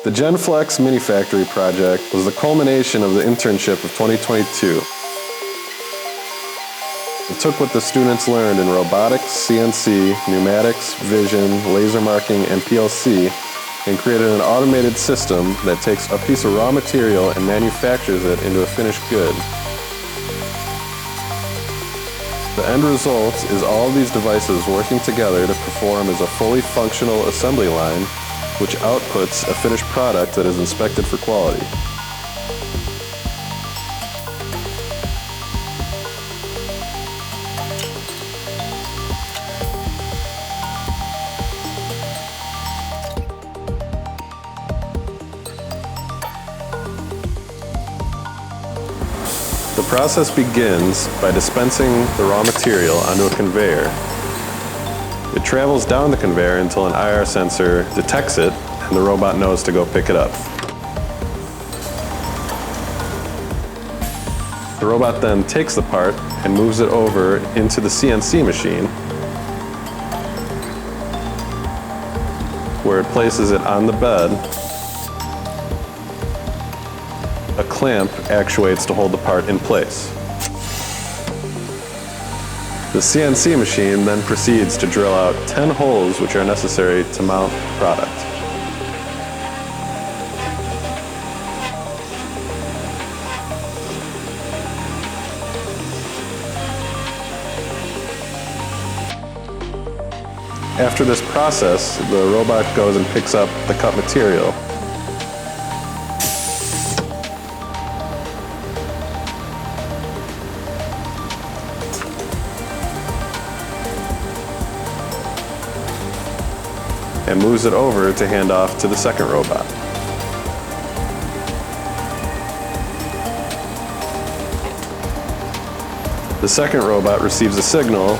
The GennFlex Mini Factory project was the culmination of the internship of 2022. It took what the students learned in robotics, CNC, pneumatics, vision, laser marking, and PLC and created an automated system that takes a piece of raw material and manufactures it into a finished good. The end result is all of these devices working together to perform as a fully functional assembly line, which outputs a finished product that is inspected for quality. The process begins by dispensing the raw material onto a conveyor. It travels down the conveyor until an IR sensor detects it and the robot knows to go pick it up. The robot then takes the part and moves it over into the CNC machine, where it places it on the bed. A clamp actuates to hold the part in place. The CNC machine then proceeds to drill out 10 holes which are necessary to mount the product. After this process, the robot goes and picks up the cut material. And moves it over to hand off to the second robot. The second robot receives a signal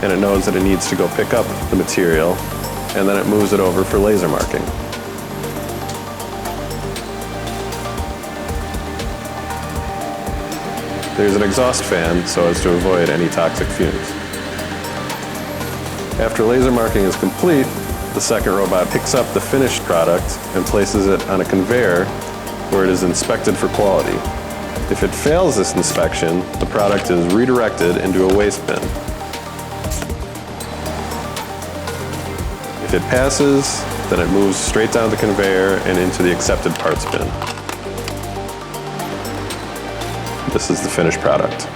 and it knows that it needs to go pick up the material, and then it moves it over for laser marking. There's an exhaust fan so as to avoid any toxic fumes. After laser marking is complete, the second robot picks up the finished product and places it on a conveyor where it is inspected for quality. If it fails this inspection, the product is redirected into a waste bin. If it passes, then it moves straight down the conveyor and into the accepted parts bin. This is the finished product.